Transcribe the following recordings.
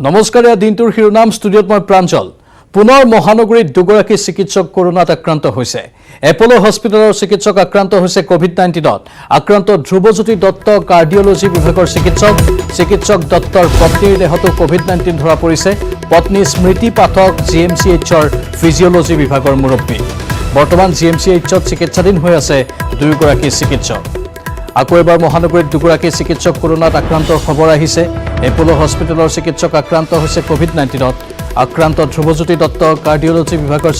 নমস্কাৰ দিনটোৰ শিৰোনাম ষ্টুডিঅ'ত মই প্ৰাঞ্জল পুনৰ মহানগৰীত দুগৰাকী চিকিৎসক কৰোনাত আক্ৰান্ত হৈছে এপোলো হস্পিটেলৰ চিকিৎসক আক্ৰান্ত হৈছে কোভিড-19ত আক্ৰান্ত ধ্ৰুৱজ্যোতি দত্ত কাৰ্ডিঅলজি বিভাগৰ চিকিৎসক দত্তৰ পত্নীৰ দেহতো কোভিড-19 ধৰা পৰিছে পত্নী স্মৃতি পাঠক জিএমচিএইচৰ ফিজিঅলজি বিভাগৰ মুৰব্বী বৰ্তমান জিএমচিএইচত চিকিৎসাধীন হৈ আছে দুয়োগৰাকী চিকিৎসক আকৌ এবাৰ মহানগৰীত দুগৰাকী চিকিৎসক কৰোনাত আক্ৰান্তৰ খবৰ আহিছে এপোলো হস্পিটেলৰ চিকিৎসক আক্ৰান্ত হৈছে কোভিড-19ত আক্ৰান্ত ধ্ৰুৱজ্যোতি দত্ত কাৰ্ডিঅলজি বিভাগৰ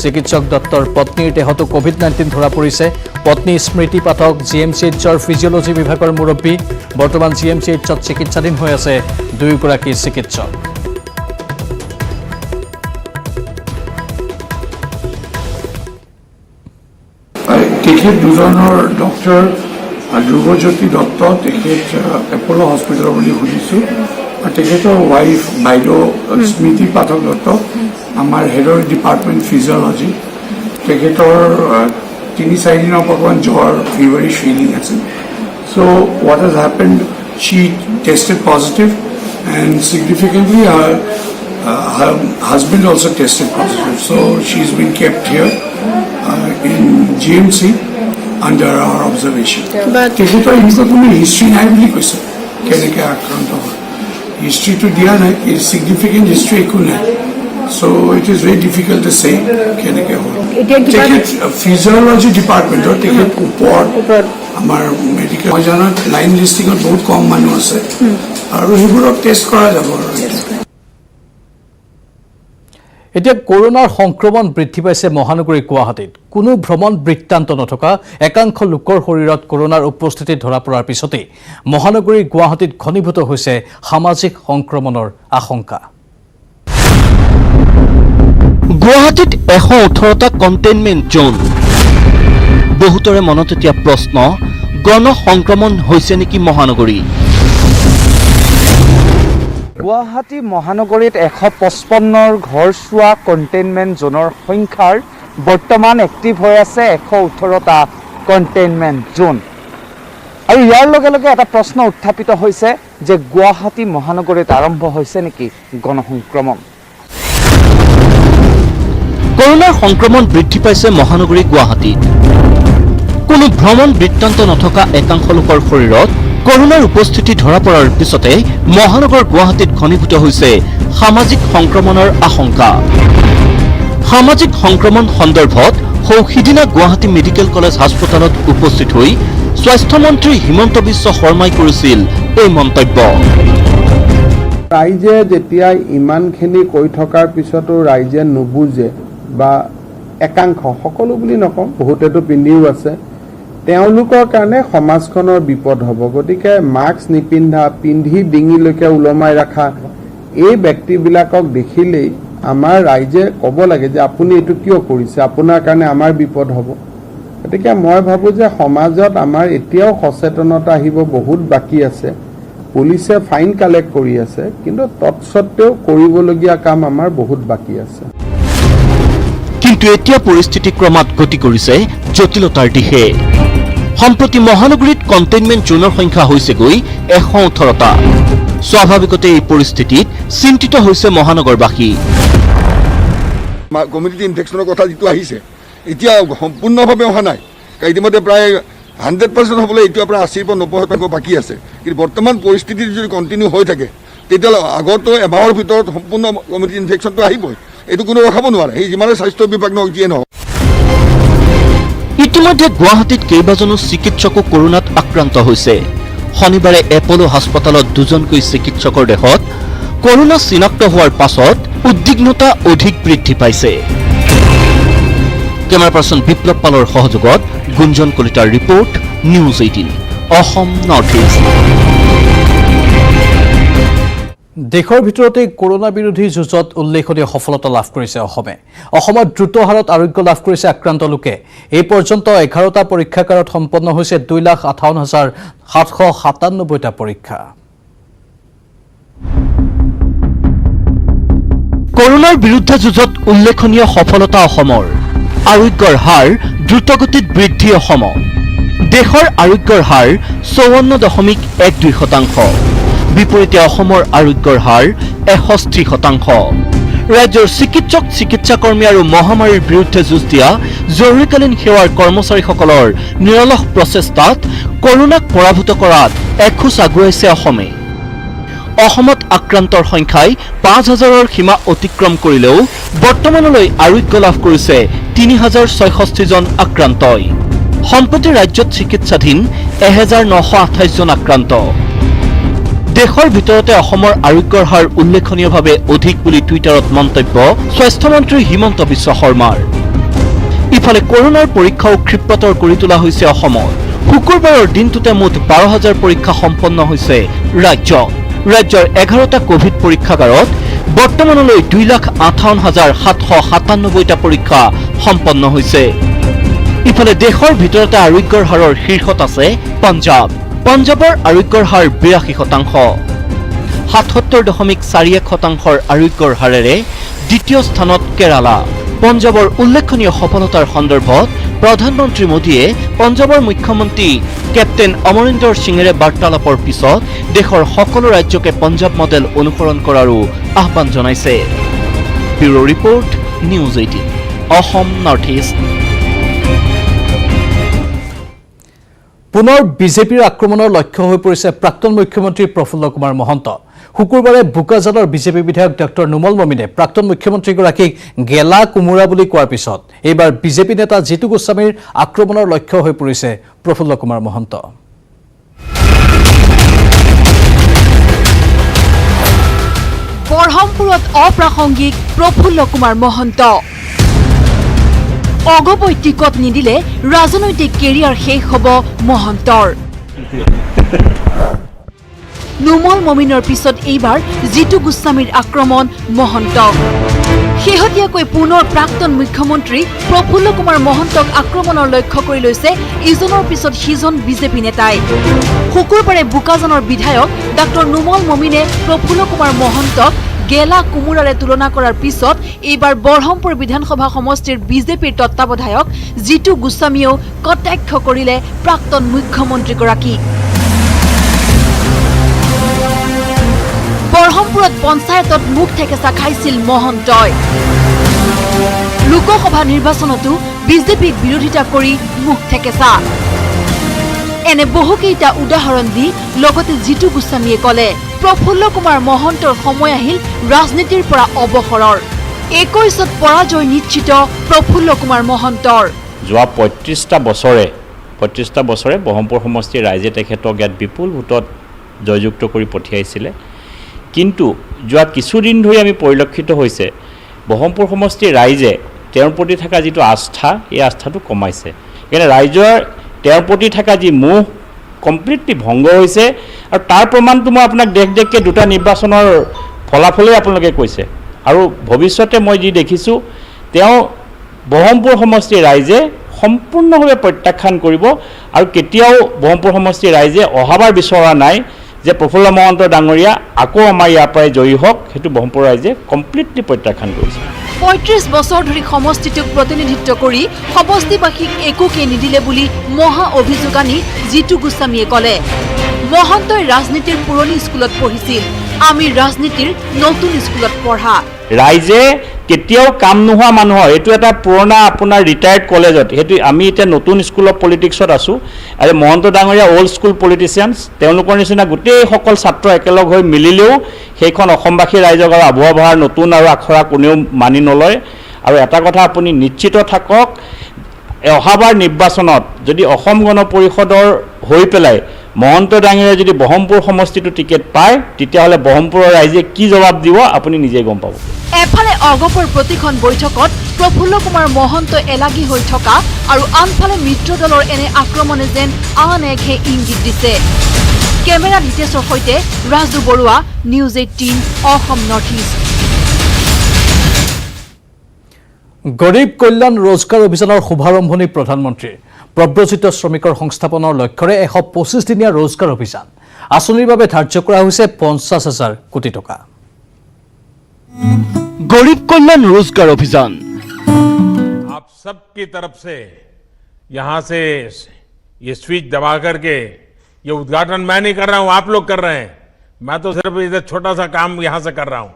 চিকিৎসক দত্তৰ পত্নীৰ দেহতো কোভিড-19 ধৰা পৰিছে পত্নী স্মৃতি পাঠক জিএমচিএইচৰ ফিজিঅলজি বিভাগৰ মুৰব্বী বৰ্তমান জিএমচিএইচত চিকিৎসাধীন হৈ আছে দুয়োগৰাকী চিকিৎসক তেখেত দুজনৰ ডক্টৰ ধ্ৰুৱজ্যোতি দত্ত তেখেত এপোলো হস্পিটেলৰ বুলি শুনিছোঁ আৰু তেখেতৰ ৱাইফ বাইদেউ স্মৃতি পাঠক দত্ত আমাৰ হেডৰ ডিপাৰ্টমেণ্ট ফিজিঅলজি তেখেতৰ 3-4 দিনৰ অকণমান জ্বৰ ফিভাৰিছ ফিলিং আছে so' what has happened she tested positive and significantly her husband also tested positive, so she's been kept here in GMC under our observation. But history নাই বুলি কৈছে কেনেকৈ আক্ৰান্ত হয় হিষ্ট্ৰীটো দিয়া নাই significant history একো নাই so it is very difficult to say কেনেকৈ হয় তেখেত ফিজিঅলজি ডিপাৰ্টমেণ্টৰ তেখেত ওপৰত আমাৰ মেডিকেল মই জানাত লাইন লিষ্টিঙত বহুত কম মানুহ আছে আৰু সেইবোৰক টেষ্ট কৰা যাব আৰু এতিয়া কৰোনাৰ সংক্ৰমণ বৃদ্ধি পাইছে মহানগৰী গুৱাহাটীত কোনো ভ্ৰমণ বৃত্তান্ত নথকা একাংশ লোকৰ শৰীৰত কৰোনাৰ উপস্থিতি ধৰা পৰাৰ পিছতে মহানগৰী গুৱাহাটীত ঘনীভূত হৈছে সামাজিক সংক্ৰমণৰ আশংকা গুৱাহাটীত 118টা কণ্টেইনমেণ্ট জোন বহুতৰে মনত এতিয়া প্ৰশ্ন গণ সংক্ৰমণ হৈছে নেকি মহানগৰী গুৱাহাটী মহানগৰীত 155ৰ ঘৰচোৱা কণ্টেইনমেণ্ট জোনৰ সংখ্যাৰ বৰ্তমান এক্টিভ হৈ আছে 118টা কণ্টেইনমেণ্ট জোন আৰু ইয়াৰ লগে লগে এটা প্ৰশ্ন উত্থাপিত হৈছে যে গুৱাহাটী মহানগৰীত আৰম্ভ হৈছে নেকি গণসংক্ৰমণ কৰোনাৰ সংক্ৰমণ বৃদ্ধি পাইছে মহানগৰী গুৱাহাটীত কোনো ভ্ৰমণ বৃত্তান্ত নথকা একাংশ লোকৰ শৰীৰত কৰোনাৰ উপস্থিতি ধৰা পৰাৰ পিছতে মহানগৰ গুৱাহাটীত ঘনীভূত হৈছে সামাজিক সংক্ৰমণৰ আশংকা সামাজিক সংক্ৰমণ সন্দৰ্ভত সিদিনা গুৱাহাটী মেডিকেল কলেজ হাস্পতালত উপস্থিত হৈ স্বাস্থ্যমন্ত্ৰী হিমন্ত বিশ্ব শৰ্মাই কৰিছিল এই মন্তব্য ৰাইজে যেতিয়া ইমানখিনি কৈ থকাৰ পিছতো ৰাইজে নুবুজে বা একাংশ সকলো বুলি নকওঁ বহুতেতো পিন্ধিও আছে তেওঁলোকৰ কাৰণে সমাজখনৰ বিপদ হ'ব গতিকে মাস্ক নিপিন্ধা পিন্ধি ডিঙিলৈকে ওলমাই ৰাখা এই ব্যক্তিবিলাকক দেখিলেই আমাৰ ৰাইজে ক'ব লাগে যে আপুনি এইটো কিয় কৰিছে আপোনাৰ কাৰণে আমাৰ বিপদ হ'ব গতিকে মই ভাবোঁ যে সমাজত আমাৰ এতিয়াও সচেতনতা আহিব বহুত বাকী আছে পুলিচে ফাইন কালেক্ট কৰি আছে কিন্তু তৎসত্ত্বেও কৰিবলগীয়া কাম আমাৰ বহুত বাকী আছে কিন্তু এতিয়া পৰিস্থিতি ক্ৰমাৎ গতি কৰিছে জটিলতাৰ দিশে সম্প্ৰতি মহানগৰীত কণ্টেইনমেণ্ট জোনৰ সংখ্যা হৈছেগৈ 118টা স্বাভাৱিকতে এই পৰিস্থিতিত চিন্তিত হৈছে মহানগৰবাসী কমিউনিটি ইনফেকশ্যনৰ কথা যিটো আহিছে এতিয়া সম্পূৰ্ণভাৱে অহা নাই ইতিমধ্যে প্ৰায় 100% হ'বলৈ এতিয়া প্ৰায় 80-90% বাকী আছে কিন্তু বৰ্তমান পৰিস্থিতি যদি কণ্টিনিউ হৈ থাকে তেতিয়াহ'লে আগতো এমাহৰ ভিতৰত সম্পূৰ্ণ কমিউনিটি ইনফেকশ্যনটো আহিবই এইটো কোনো ৰখাব নোৱাৰে সেই যিমানে স্বাস্থ্য বিভাগ নহওক যিয়ে নহওক ইতিমধ্যে গুৱাহাটীত কেইবাজনো চিকিৎসকো কৰোনাত আক্ৰান্ত হৈছে শনিবাৰে এপোলো হাস্পতালত দুজনকৈ চিকিৎসকৰ দেহত কৰোনা চিনাক্ত হোৱাৰ পাছত উদ্বিগ্নতা অধিক বৃদ্ধি পাইছে কেমেৰা পাৰ্চন বিপ্লৱ পালৰ সহযোগত গুঞ্জন কলিতাৰ report news 18 Assam north east দেশৰ ভিতৰতে কৰোনা বিৰোধী যুঁজত উল্লেখনীয় সফলতা লাভ কৰিছে অসমত দ্ৰুত হাৰত আৰোগ্য লাভ কৰিছে আক্ৰান্ত লোকে এই পৰ্যন্ত 11টা পৰীক্ষাগাৰত সম্পন্ন হৈছে 2,58,797টা পৰীক্ষা কৰোনাৰ বিৰুদ্ধে যুঁজত উল্লেখনীয় সফলতা অসমৰ আৰোগ্যৰ হাৰ দ্ৰুতগতিত বৃদ্ধি অসমত দেশৰ আৰোগ্যৰ হাৰ 54.12% বিপৰীতে অসমৰ আৰোগ্যৰ হাৰ 61%। ৰাজ্যৰ চিকিৎসক চিকিৎসাকৰ্মী আৰু মহামাৰীৰ বিৰুদ্ধে যুঁজ দিয়া জৰুৰীকালীন সেৱাৰ কৰ্মচাৰীসকলৰ নিৰলস প্ৰচেষ্টাত কৰোনাক পৰাভূত কৰাত এখোজ আগুৱাইছে অসমে। অসমত আক্ৰান্তৰ সংখ্যাই ৫,০০০ৰ সীমা অতিক্ৰম কৰিলেও বৰ্তমানলৈ আৰোগ্য লাভ কৰিছে ৩,০৬৬ জন আক্ৰান্তই। সম্প্ৰতি ৰাজ্যত চিকিৎসাধীন ১,৯২৮ জন আক্ৰান্ত। দেশৰ ভিতৰতে অসমৰ আৰোগ্যৰ হাৰ উল্লেখনীয়ভাৱে অধিক বুলি টুইটাৰত মন্তব্য স্বাস্থ্যমন্ত্ৰী হিমন্ত বিশ্ব শৰ্মাৰ। ইফালে কৰোনাৰ পৰীক্ষাও ক্ষীপ্ৰতৰ কৰি তোলা হৈছে অসমত। শুকুৰবাৰৰ দিনটোতে মুঠ ১২,০০০ পৰীক্ষা সম্পন্ন হৈছে ৰাজ্যত। ৰাজ্যৰ ১১টা কোভিড পৰীক্ষাগাৰত বৰ্তমানলৈ ২,৫৮,৭৯৭টা পৰীক্ষা সম্পন্ন হৈছে। ইফালে দেশৰ ভিতৰতে আৰোগ্যৰ হাৰৰ শীৰ্ষত আছে পঞ্জাৱ। পঞ্জাৱৰ আৰোগ্যৰ হাৰ ৮২%, ৭৭.৪১% আৰোগ্যৰ হাৰেৰে দ্বিতীয় স্থানত কেৰালা। পঞ্জাৱৰ উল্লেখনীয় সফলতাৰ সন্দৰ্ভত প্ৰধানমন্ত্ৰী মোদীয়ে পঞ্জাৱৰ মুখ্যমন্ত্ৰী কেপ্টেইন অমৰিন্দৰ সিঙেৰে বাৰ্তালাপৰ পিছত দেশৰ সকলো ৰাজ্যকে পঞ্জাৱ মডেল অনুসৰণ কৰাৰো আহ্বান জনাইছে। Bureau report, news 18, Assam north east. পুনৰ বিজেপিৰ আক্ৰমণৰ লক্ষ্য হৈ পৰিছে প্ৰাক্তন মুখ্যমন্ত্ৰী প্ৰফুল্ল কুমাৰ মহন্ত। শুকুৰবাৰে বোকাজানৰ বিজেপি বিধায়ক ডক্টৰ নুমল মমিনে প্ৰাক্তন মুখ্যমন্ত্ৰীগৰাকীক গেলা কোমোৰা বুলি কোৱাৰ পিছত এইবাৰ বিজেপি নেতা জিতু গোস্বামীৰ আক্ৰমণৰ লক্ষ্য হৈ পৰিছে প্ৰফুল্ল কুমাৰ মহন্ত। বৰহমপুৰত অপ্ৰাসংগিক প্ৰফুল্ল কুমাৰ মহন্ত। অগপই টিকট নিদিলে ৰাজনৈতিক কেৰিয়াৰ শেষ হ'ব মহন্তৰ। নুমল মমিনৰ পিছত এইবাৰ জিতু গোস্বামীৰ আক্ৰমণ মহন্তক। শেহতীয়াকৈ পুনৰ প্ৰাক্তন মুখ্যমন্ত্ৰী প্ৰফুল্ল কুমাৰ মহন্তক আক্ৰমণৰ লক্ষ্য কৰি লৈছে ইজনৰ পিছত সিজন বিজেপি নেতাই। শুকুৰবাৰে বোকাজানৰ বিধায়ক ডক্টৰ নুমল মমিনে প্ৰফুল্ল কুমাৰ মহন্তক গেলা কোমোৰাৰে তুলনা কৰাৰ পিছত এইবাৰ বৰহমপুৰ বিধানসভা সমষ্টিৰ বিজেপিৰ তত্ত্বাৱধায়ক জিতু গোস্বামীয়েও কটাক্ষ কৰিলে প্ৰাক্তন মুখ্যমন্ত্ৰীগৰাকী। বৰহমপুৰত পঞ্চায়তত মুখ ঠেকেচা খাইছিল মহন্তই। লোকসভা নিৰ্বাচনতো বিজেপিক বিৰোধিতা কৰি মুখ ঠেকেচা। এনে বহুকেইটা উদাহৰণ দি লগতে জিতু গোস্বামীয়ে ক'লে প্ৰফুল্ল কুমাৰ মহন্তৰ সময় আহিল ৰাজনীতিৰ পৰা অৱসৰৰ। ২১ত পৰাজয় নিশ্চিত প্ৰফুল্ল কুমাৰ মহন্তৰ। যোৱা ৩৫টা বছৰে বহৰমপুৰ সমষ্টিৰ ৰাইজে তেখেতক ইয়াত বিপুল ভোটত জয়যুক্ত কৰি পঠিয়াইছিলে। কিন্তু যোৱা কিছুদিন ধৰি আমি পৰিলক্ষিত হৈছে বহৰমপুৰ সমষ্টিৰ ৰাইজে তেওঁৰ প্ৰতি থকা যিটো আস্থা, এই আস্থাটো কমাইছে। সেইকাৰণে ৰাইজৰ তেওঁৰ প্ৰতি থকা যি মোহ কমপ্লিটলি ভংগ হৈছে। আৰু তাৰ প্ৰমাণটো মই আপোনাক দেশকে দুটা নিৰ্বাচনৰ ফলাফলেই আপোনালোকে কৈছে। আৰু ভৱিষ্যতে মই যি দেখিছোঁ, তেওঁ বহৰমপুৰ সমষ্টিৰ ৰাইজে সম্পূৰ্ণভাৱে প্ৰত্যাখ্যান কৰিব। আৰু কেতিয়াও বহৰমপুৰ সমষ্টিৰ ৰাইজে অহাবাৰ বিচৰা নাই যে প্ৰফুল্ল মহন্ত ডাঙৰীয়া আকৌ আমাৰ ইয়াৰ পৰাই জয়ী হওক। সেইটো বহৰমপুৰ ৰাইজে কমপ্লিটলি প্ৰত্যাখ্যান কৰিছে। ৩৫ বছৰ ধৰি সমষ্টিটোক প্ৰতিনিধিত্ব কৰি সমষ্টিবাসীক একোকে নিদিলে বুলি মহা অভিযোগ আনি জিতু গোস্বামীয়ে ক'লে মহন্তই ৰাজনীতিৰ পুৰণি স্কুলত পঢ়িছিল, আমি ৰাজনীতিৰ নতুন স্কুলত পঢ়া। ৰাইজে কেতিয়াও কাম নোহোৱা মানুহৰ, এইটো এটা পুৰণা আপোনাৰ ৰিটায়াৰ্ড কলেজত, সেইটো আমি এতিয়া নতুন স্কুল অফ পলিটিক্সত আছোঁ। আৰু মহন্ত ডাঙৰীয়া অল্ড স্কুল পলিটিচিয়ানছ, তেওঁলোকৰ নিচিনা গোটেইসকল ছাত্ৰ একেলগ হৈ মিলিলেও সেইখন অসমবাসী ৰাইজক আৰু আবহাৱা বহাৰ নতুন আৰু আখৰা কোনেও মানি নলয়। আৰু এটা কথা আপুনি নিশ্চিত থাকক, অহাবাৰ নিৰ্বাচনত যদি অসম গণ পৰিষদৰ হৈ পেলাই মহন্ত ডাঙৰীয়াই যদি বহৰমপুৰ সমষ্টিটো টিকেট পায়, তেতিয়াহ'লে বহৰমপুৰৰ ৰাইজে কি জবাব দিব আপুনি নিজে গম পাব। এফালে অগপৰ প্ৰতিখন বৈঠকত প্ৰফুল্ল কুমাৰ মহন্ত এলাগী হৈ থকা আৰু আনফালে মিত্ৰ দলৰ এনে আক্ৰমণে যেন আন একহে ইংগিত দিছে। কেমেৰা হিতেশৰ সৈতে Raju Barua, news 18, Assam north east. গৰীব কল্যাণ ৰোজগাৰ অভিযানৰ শুভাৰম্ভণি প্ৰধানমন্ত্ৰীৰ। প্ৰব্ৰজিত শ্ৰমিকৰ সংস্থাপনৰ লক্ষ্যৰে ১২৫ দিনীয়া ৰোজগাৰ অভিযান। আঁচনিৰ বাবে ধাৰ্য কৰা হৈছে ৫০,০০০ কোটি টকা। গৰীব কল্যাণ ৰোজগাৰ অভিযান। आप सबकी तरफ से यहां से ये स्विच दबा करके ये उद्घाटन मैं नहीं कर रहा हूं, आप लोग कर रहे हैं। मैं तो सिर्फ इधर छोटा सा काम यहाँ से कर रहा हूँ।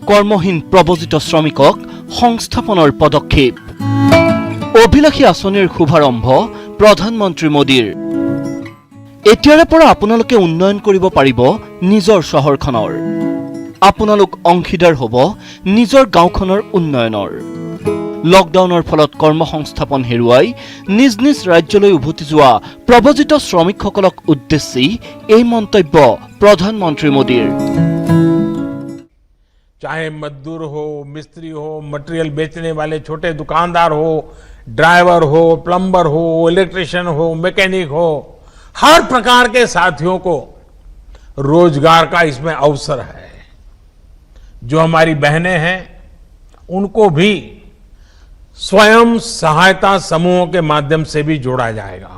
কৰ্মহীন প্ৰব্ৰজিত শ্ৰমিকক সংস্থাপনৰ পদক্ষেপ অভিলাষী আঁচনিৰ শুভাৰম্ভ প্ৰধানমন্ত্ৰী মোদীৰ এতিয়াৰে পৰা আপোনালোকে উন্নয়ন কৰিব পাৰিব নিজৰ চহৰখনৰ আপোনালোক অংশীদাৰ হ'ব নিজৰ গাঁওখনৰ উন্নয়নৰ লকডাউনৰ ফলত কৰ্মসংস্থাপন হেৰুৱাই নিজ নিজ ৰাজ্যলৈ উভতি যোৱা প্ৰব্ৰজিত শ্ৰমিকসকলক উদ্দেশ্যি এই মন্তব্য প্ৰধানমন্ত্ৰী মোদীৰ चाहे मजदूर हो, मिस्त्री हो, मटेरियल बेचने वाले छोटे दुकानदार हो, ड्राइवर हो, प्लम्बर हो, इलेक्ट्रिशियन हो, मैकेनिक हो, हर प्रकार के साथियों को रोजगार का इसमें अवसर है। जो हमारी बहनें हैं उनको भी स्वयं सहायता समूहों के माध्यम से भी जोड़ा जाएगा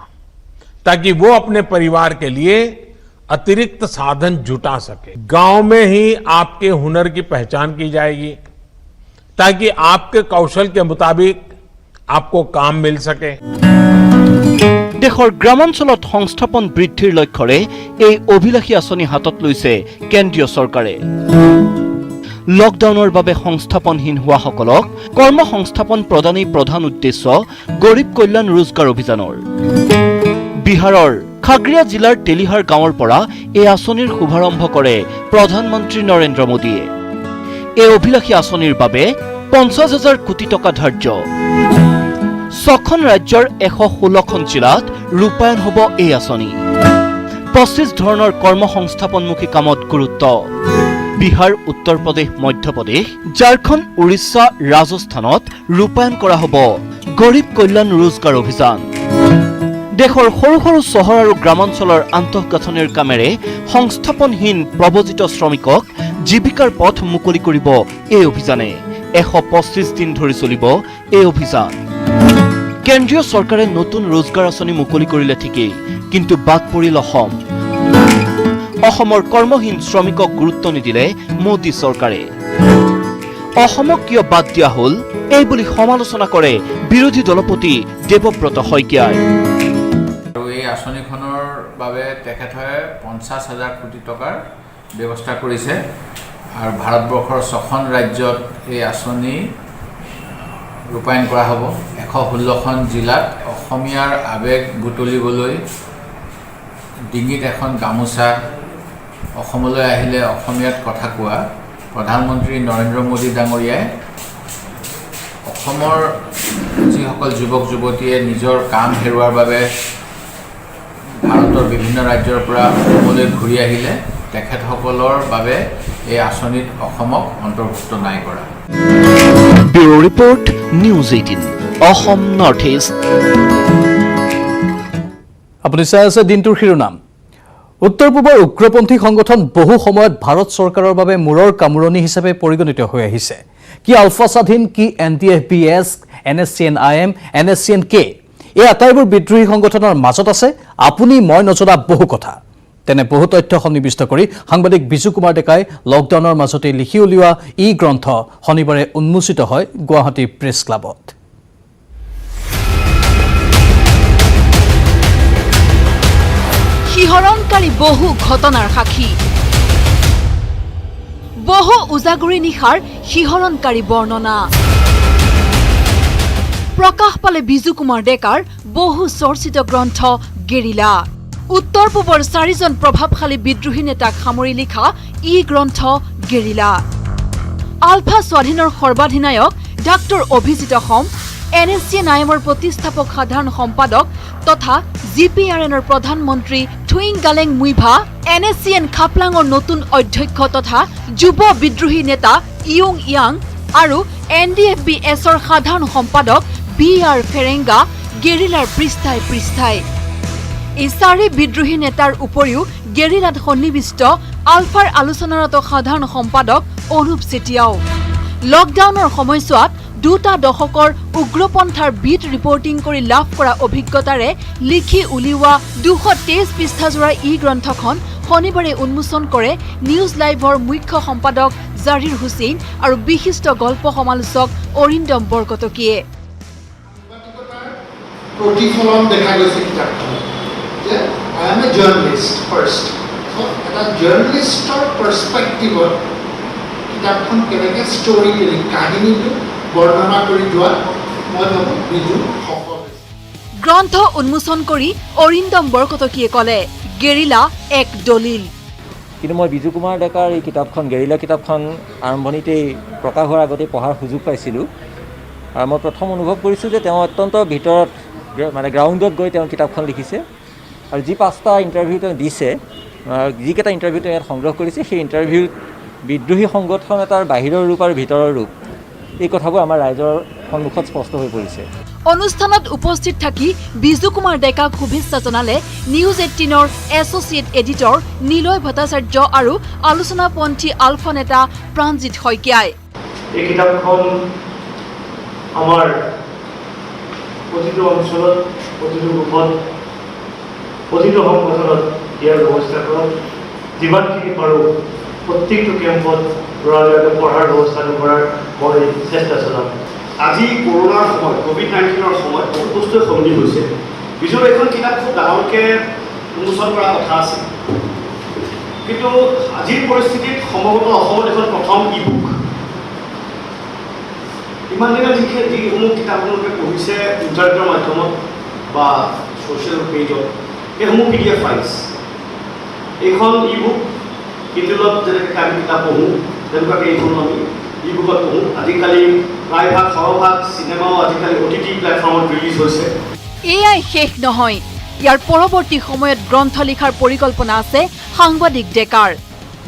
ताकि वो अपने परिवार के लिए अतिरिक्त साधन जुटा सके। गांव में ही आपके हुनर की पहचान की जाएगी ताकि आपके कौशल के मुताबिक आपको काम मिल सके। দেশৰ গ্ৰামাঞ্চলত সংস্থাপন বৃদ্ধিৰ লক্ষ্যৰে এই অভিলাষী আঁচনি হাতত লৈছে কেন্দ্ৰীয় চৰকাৰে লকডাউনৰ বাবে সংস্থাপনহীন হোৱাসকলক কৰ্মসংস্থাপন প্ৰদানেই প্ৰধান উদ্দেশ্য গৰীব কল্যাণ ৰোজগাৰ অভিযানৰ বিহাৰৰ খাগৰিয়া জিলাৰ তেলিহাৰ গাঁৱৰ পৰা এই আঁচনিৰ শুভাৰম্ভ কৰে প্ৰধানমন্ত্ৰী নৰেন্দ্ৰ মোদীয়ে এই অভিলাষী আঁচনিৰ বাবে 50,000 কোটি টকা ধাৰ্য 6খন ৰাজ্যৰ 116খন জিলাত ৰূপায়ণ হ'ব এই আঁচনি 25 ধৰণৰ কৰ্মসংস্থাপনমুখী কামত গুৰুত্ব বিহাৰ উত্তৰ প্ৰদেশ মধ্য প্ৰদেশ ঝাৰখণ্ড উৰিষ্যা ৰাজস্থানত ৰূপায়ণ কৰা হ'ব গৰীব কল্যাণ ৰোজগাৰ অভিযান দেশৰ সৰু সৰু চহৰ আৰু গ্ৰামাঞ্চলৰ আন্তঃগাঁথনিৰ কামেৰে সংস্থাপনহীন প্ৰব্ৰজিত শ্ৰমিকক জীৱিকাৰ পথ মুকলি কৰিব এই অভিযানে 125 দিন ধৰি চলিব এই অভিযান কেন্দ্ৰীয় চৰকাৰে নতুন ৰোজগাৰ আঁচনি মুকলি কৰিলে ঠিকেই কিন্তু বাদ পৰিল অসমৰ কৰ্মহীন শ্ৰমিকক গুৰুত্ব নিদিলে মোদী চৰকাৰে অসমক কিয় বাদ দিয়া হ'ল এই বুলি সমালোচনা কৰে বিৰোধী দলপতি দেৱব্ৰত শইকীয়াই এই আঁচনিখনৰ বাবে তেখেতে 50,000 কোটি টকাৰ ব্যৱস্থা কৰিছে আৰু ভাৰতবৰ্ষৰ 6খন ৰাজ্যত এই আঁচনি ৰূপায়ণ কৰা হ'ব 116খন জিলাত অসমীয়াৰ আৱেগ বুটলিবলৈ ডিঙিত এখন গামোচা অসমলৈ আহিলে অসমীয়াত কথা কোৱা প্ৰধানমন্ত্ৰী নৰেন্দ্ৰ মোদী ডাঙৰীয়াই অসমৰ যিসকল যুৱক যুৱতীয়ে নিজৰ কাম হেৰুৱাৰ বাবে ভাৰতৰ বিভিন্ন ৰাজ্যৰ পৰা অসমলৈ ঘূৰি আহিলে তেখেতসকলৰ বাবে এই আঁচনিত অসমক অন্তৰ্ভুক্ত নাই কৰা bureau report news 18 Assam north east আপুনি চাই আছে দিনটোৰ শিৰোনাম উত্তৰ পূবৰ উগ্ৰপন্থী সংগঠন বহু সময়ত ভাৰত চৰকাৰৰ বাবে মূৰৰ কামুৰণি হিচাপে পৰিগণিত হৈ আহিছে কি আলফা স্বাধীন কি NDFBS NSCN-IM NSCN-K এই আটাইবোৰ বিদ্ৰোহী সংগঠনৰ মাজত আছে আপুনি মই নজনা বহু কথা তেনে বহু তথ্য সন্নিবিষ্ট কৰি সাংবাদিক বিজু কুমাৰ ডেকাই লকডাউনৰ মাজতে লিখি উলিওৱা ই গ্ৰন্থ শনিবাৰে উন্মোচিত হয় গুৱাহাটী প্ৰেছ ক্লাবত শিহৰণকাৰী বহু ঘটনাৰ সাক্ষী বহু উজাগৰি নিশাৰ শিহৰণকাৰী বৰ্ণনা প্ৰকাশ পালে বিজু কুমাৰ ডেকাৰ বহু চৰ্চিত গ্ৰন্থ গেৰিলা উত্তৰ পূবৰ 4জন প্ৰভাৱশালী বিদ্ৰোহী নেতাক সামৰি লিখা ই গ্ৰন্থ গেৰিলা আলফা স্বাধীনৰ সৰ্বাধিনায়ক ডাক্তৰ অভিজিত অসম NSCN-IMৰ প্ৰতিষ্ঠাপক সাধাৰণ সম্পাদক তথা GPRNৰ প্ৰধানমন্ত্ৰী থুইং গালেং মুইভা NSCN খাপলাঙৰ নতুন অধ্যক্ষ তথা যুৱ বিদ্ৰোহী নেতা ইয়ং ইয়াং আৰু NDFBSৰ সাধাৰণ সম্পাদক BR ফেৰেংগা গেৰিলাৰ পৃষ্ঠাই পৃষ্ঠাই এই 4 বিদ্ৰোহী নেতাৰ উপৰিও গেৰিলাত সন্নিবিষ্ট আলফাৰ আলোচনাৰত সাধাৰণ সম্পাদক অনুপ চেতিয়াও লকডাউনৰ সময়ছোৱাত 2 দশকৰ উগ্ৰপন্থাৰ বিট ৰিপৰ্টিং কৰি লাভ কৰা অভিজ্ঞতাৰে লিখি উলিওৱা 223 পৃষ্ঠাজোৰা ই গ্ৰন্থখন শনিবাৰে উন্মোচন কৰে নিউজ লাইভৰ মুখ্য সম্পাদক জাহিৰ হুছেইন আৰু বিশিষ্ট গল্প সমালোচক অৰিন্দম বৰকটকীয়ে প্ৰতিফলন দেখা গৈছে কিতাপখনত যে I am a journalist first. So এটা জাৰ্নালিষ্টৰ পাৰ্সপেক্টিভত কিতাপখন কেনেকৈ ষ্টৰী টেলিং কাহিনীটো বৰ্ণনা কৰি যোৱা মই ভাবো বিজু সফল হৈছে। গ্ৰন্থ উন্মোচন কৰি অৰিন্দম বৰকটকীয়ে ক'লে গেৰিলা এক দলিল। কিন্তু মই বিজু কুমাৰ ডেকাৰ এই কিতাপখন গেৰিলা কিতাপখন আৰম্ভণিতেই প্ৰকাশ হোৱাৰ আগতে পঢ়াৰ সুযোগ পাইছিলোঁ আৰু মই প্ৰথম অনুভৱ কৰিছোঁ যে তেওঁ অত্যন্ত ভিতৰত মানে গ্ৰাউণ্ডত গৈ তেওঁ কিতাপখন লিখিছে আৰু যি 5টা ইণ্টাৰভিউ তেওঁ দিছে যিকেইটা ইণ্টাৰভিউ তেওঁ ইয়াত সংগ্ৰহ কৰিছে সেই ইণ্টাৰভিউত বিদ্ৰোহী সংগঠন এটাৰ বাহিৰৰ ৰূপ আৰু ভিতৰৰ ৰূপ এই কথাবোৰ আমাৰ ৰাইজৰ সন্মুখত স্পষ্ট হৈ পৰিছে। অনুষ্ঠানত উপস্থিত থাকি বিজু কুমাৰ ডেকাক শুভেচ্ছা জনালে নিউজ 18ৰ এছ'চিয়েট এডিটৰ নিলয় ভট্টাচাৰ্য আৰু আলোচনাপন্থী আলফা নেতা প্ৰাণজিৎ শইকীয়াই। এই কিতাপখন আমাৰ প্ৰতিটো অঞ্চলত প্ৰতিটো ৰূপত প্ৰতিটো সংগঠনত দিয়াৰ ব্যৱস্থা কৰক। যিমানখিনি পাৰোঁ প্ৰত্যেকটো কেম্পত ল'ৰা ছোৱালীক পঢ়াৰ ব্যৱস্থাটো কৰাৰ মই চেষ্টা চলাম। আজি কৰোণাৰ সময়ত COVID-19ৰ সময়ত বহুত বস্তুৱে সলনি হৈছে। বিজুৰ এখন কিতাপ খুব ডাঙৰকৈ উন্মোচন কৰা কথা আছিল, কিন্তু আজিৰ পৰিস্থিতিত সম্ভৱতঃ অসমত এখন প্ৰথম ই বুক ইমান দিনে যিসমূহ কিতাপ আপোনালোকে পঢ়িছে ইণ্টাৰনেটৰ মাধ্যমত বা ছ'চিয়েল পেজত এইসমূহ PDF ফাইলছ। এইখন ই বুক কিণ্ডলত যেনেকৈ আমি কিতাপ পঢ়োঁ তেনেকুৱাকৈ এইখনো আমি ই বুকত পঢ়োঁ। আজিকালি প্ৰায়ভাগ সৰহভাগ চিনেমাও আজিকালি OTT প্লেটফৰ্মত ৰিলিজ হৈছে। এয়াই শেষ নহয়, ইয়াৰ পৰৱৰ্তী সময়ত গ্ৰন্থ লিখাৰ পৰিকল্পনা আছে সাংবাদিক ডেকাৰ।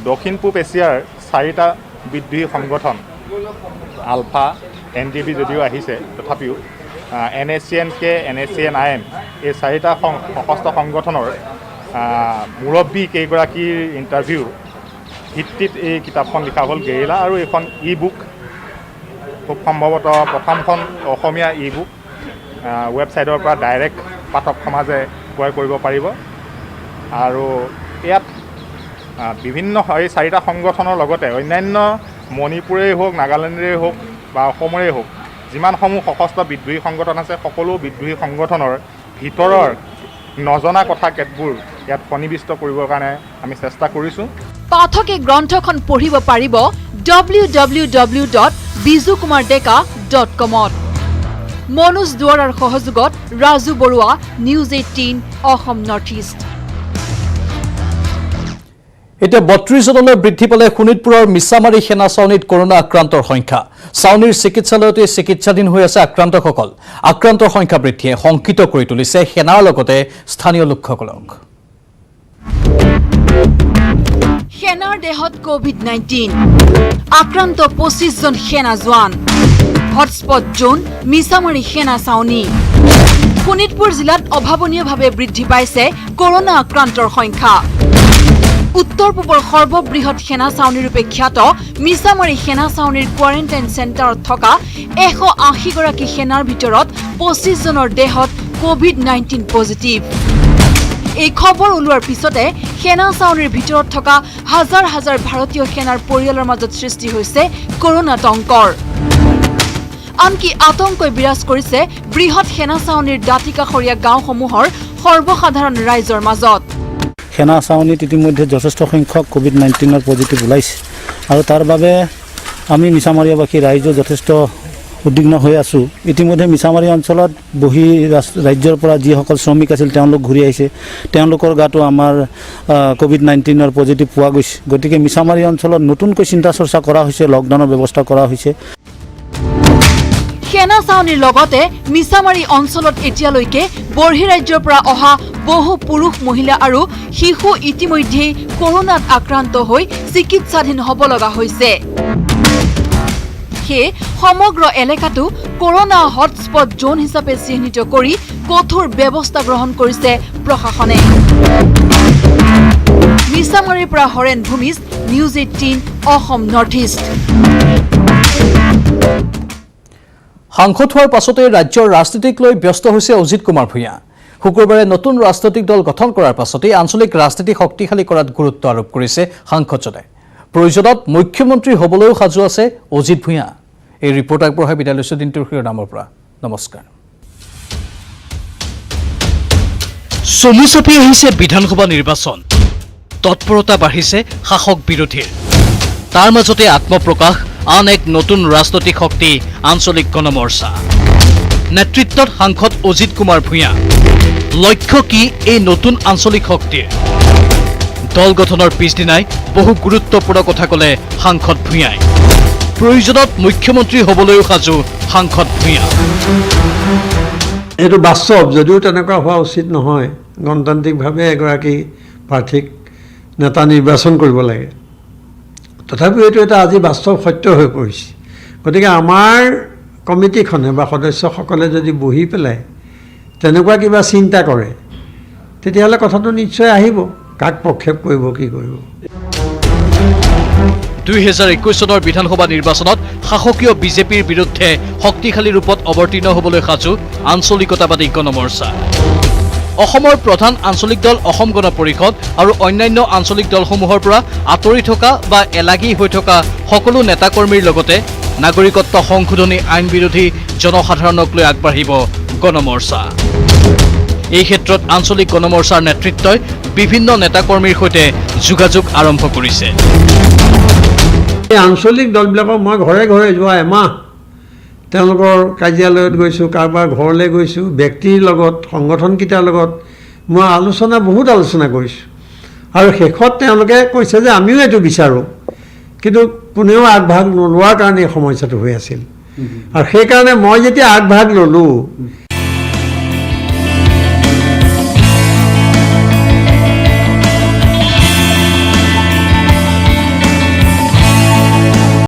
দক্ষিণ পূব এছিয়াৰ 4টা বিদ্ৰোহী সংগঠন আলফা NDB যদিও আহিছে তথাপিও NSCN-K NSCN-IM এই 4টা সশস্ত্ৰ সংগঠনৰ মুৰব্বী কেইগৰাকীৰ ইণ্টাৰভিউ ভিত্তিত এই কিতাপখন লিখা হ'ল গেৰিলা আৰু এইখন ই বুক খুব সম্ভৱতঃ প্ৰথমখন অসমীয়া ই বুক ৱেবছাইটৰ পৰা ডাইৰেক্ট পাঠক সমাজে ক্ৰয় কৰিব পাৰিব আৰু ইয়াত বিভিন্ন এই 4টা সংগঠনৰ লগতে অন্যান্য মণিপুৰেই হওক নাগালেণ্ডেই হওক বা অসমৰেই হওক যিমানসমূহ সশস্ত্ৰ বিদ্ৰোহী সংগঠন আছে সকলো বিদ্ৰোহী সংগঠনৰ ভিতৰৰ নজনা কথা কেতবোৰ ইয়াত সন্নিৱিষ্ট কৰিবৰ কাৰণে আমি চেষ্টা কৰিছোঁ। পাঠকে গ্ৰন্থখন পঢ়িব পাৰিব www.bijukumardeka.com-ত। মনোজ দুৱাৰাৰ সহযোগত Raju Barua, news 18 Assam north east. এতিয়া 32 জনলৈ বৃদ্ধি পালে শোণিতপুৰৰ মিছামাৰী সেনা চাউনীত কৰোনা আক্ৰান্তৰ সংখ্যা। চাউনীৰ চিকিৎসালয়তে চিকিৎসাধীন হৈ আছে আক্ৰান্তসকল। আক্ৰান্তৰ সংখ্যা বৃদ্ধিয়ে শংকিত কৰি তুলিছে সেনাৰ লগতে স্থানীয় লোকসকলক। সেনাৰ দেহত COVID-19 আক্ৰান্ত 25 জন সেনা জোৱান। হটস্পট জোন মিছামাৰী সেনা চাউনী। শোণিতপুৰ জিলাত অভাৱনীয়ভাৱে বৃদ্ধি পাইছে কৰোনা আক্ৰান্তৰ সংখ্যা। উত্তৰ পূবৰ সৰ্ববৃহৎ সেনা চাউনীৰূপে খ্যাত মিছামাৰী সেনা চাউনীৰ কোৱাৰেণ্টাইন চেণ্টাৰত থকা 180 গৰাকী সেনাৰ ভিতৰত 25 জনৰ দেহত COVID-19 পজিটিভ। এই খবৰ ওলোৱাৰ পিছতে সেনা চাউনীৰ ভিতৰত থকা হাজাৰ হাজাৰ ভাৰতীয় সেনাৰ পৰিয়ালৰ মাজত সৃষ্টি হৈছে কৰোনা টংকৰ। আনকি আতংকই বিৰাজ কৰিছে বৃহৎ সেনা চাউনীৰ দাঁতিকাষৰীয়া গাঁওসমূহৰ সৰ্বসাধাৰণ ৰাইজৰ মাজত। সেনা চাউনীত ইতিমধ্যে যথেষ্ট সংখ্যক COVID-19 পজিটিভ ওলাইছে আৰু তাৰ বাবে আমি মিছামাৰীবাসী ৰাইজো যথেষ্ট উদ্বিগ্ন হৈ আছোঁ। ইতিমধ্যে মিছামাৰী অঞ্চলত বহি ৰাজ্যৰ পৰা যিসকল শ্ৰমিক আছিল তেওঁলোক ঘূৰি আহিছে, তেওঁলোকৰ গাতো আমাৰ COVID-19 পজিটিভ পোৱা গৈছে। গতিকে মিছামাৰী অঞ্চলত নতুনকৈ চিন্তা চৰ্চা কৰা হৈছে, লকডাউনৰ ব্যৱস্থা কৰা হৈছে। সেনা চাউনীৰ লগতে মিছামাৰী অঞ্চলত এতিয়ালৈকে বৰ্হিৰাজ্যৰ পৰা অহা বহু পুৰুষ মহিলা আৰু শিশু ইতিমধ্যেই কৰোনাত আক্ৰান্ত হৈ চিকিৎসাধীন হ'ব লগা হৈছে। সেয়ে সমগ্ৰ এলেকাটো কৰোনা হটস্পট জোন হিচাপে চিহ্নিত কৰি কঠোৰ ব্যৱস্থা গ্ৰহণ কৰিছে প্ৰশাসনে। মিছামাৰীৰ পৰা Haren Bhumij, news 18 Assam north east. সাংসদ হোৱাৰ পাছতে ৰাজ্যৰ ৰাজনীতিক লৈ ব্যস্ত হৈছে অজিত কুমাৰ ভূঞা। শুকুৰবাৰে নতুন ৰাজনৈতিক দল গঠন কৰাৰ পাছতেই আঞ্চলিক ৰাজনীতি শক্তিশালী কৰাত গুৰুত্ব আৰোপ কৰিছে সাংসদজনে। প্ৰয়োজনত মুখ্যমন্ত্ৰী হ'বলৈও সাজু আছে অজিত ভূঞা। এই ৰিপৰ্ট আগবঢ়াই বিদায় লৈছোঁ দিনটোৰ শিৰোনামৰ পৰা। নমস্কাৰ। চমু চাপি আহিছে বিধানসভা নিৰ্বাচন তৎপৰতা বাঢ়িছে শাসক বিৰোধীৰ তাৰ মাজতে আত্মপ্ৰকাশ আন এক নতুন ৰাজনৈতিক শক্তি আঞ্চলিক গণমৰ্চা নেতৃত্বত সাংসদ অজিত কুমাৰ ভূঞা লক্ষ্য কি এই নতুন আঞ্চলিক শক্তিৰ দল গঠনৰ পিছদিনাই বহু গুৰুত্বপূৰ্ণ কথা ক'লে সাংসদ ভূঞাই প্ৰয়োজনত মুখ্যমন্ত্ৰী হ'বলৈও সাজু সাংসদ ভূঞা এইটো বাস্তৱ যদিও তেনেকুৱা হোৱা উচিত নহয় গণতান্ত্ৰিকভাৱে এগৰাকী প্ৰাৰ্থীক নেতা নিৰ্বাচন কৰিব লাগে তথাপিও এইটো এটা আজি বাস্তৱ সত্য হৈ পৰিছে গতিকে আমাৰ কমিটিখনে বা সদস্যসকলে যদি বহি পেলাই তেনেকুৱা কিবা চিন্তা কৰে তেতিয়াহ'লে কথাটো নিশ্চয় আহিব কাক প্ৰক্ষেপ কৰিব কি কৰিব 2021 চনৰ বিধানসভা নিৰ্বাচনত শাসকীয় বিজেপিৰ বিৰুদ্ধে শক্তিশালী ৰূপত অৱতীৰ্ণ হ'বলৈ সাজু আঞ্চলিকতাবাদী গণমৰ্চা অসমৰ প্ৰধান আঞ্চলিক দল অসম গণ পৰিষদ আৰু অন্যান্য আঞ্চলিক দলসমূহৰ পৰা আঁতৰি থকা বা এলাগী হৈ থকা সকলো নেতাকৰ্মীৰ লগতে নাগৰিকত্ব সংশোধনী আইন বিৰোধী জনসাধাৰণক লৈ আগবাঢ়িব গণমৰ্চা এই ক্ষেত্ৰত আঞ্চলিক গণমৰ্চাৰ নেতৃত্বই বিভিন্ন নেতাকৰ্মীৰ সৈতে যোগাযোগ আৰম্ভ কৰিছে এই আঞ্চলিক দলবিলাকক মই ঘৰে ঘৰে যোৱা এমাহ তেওঁলোকৰ কাৰ্যালয়ত গৈছোঁ কাৰোবাৰ ঘৰলৈ গৈছোঁ ব্যক্তিৰ লগত সংগঠনকেইটাৰ লগত মই বহুত আলোচনা কৰিছোঁ আৰু শেষত তেওঁলোকে কৈছে যে আমিও এইটো বিচাৰোঁ কিন্তু কোনেও আগভাগ নোলোৱাৰ কাৰণে এই সমস্যাটো হৈ আছিল আৰু সেইকাৰণে মই যেতিয়া আগভাগ ল'লোঁ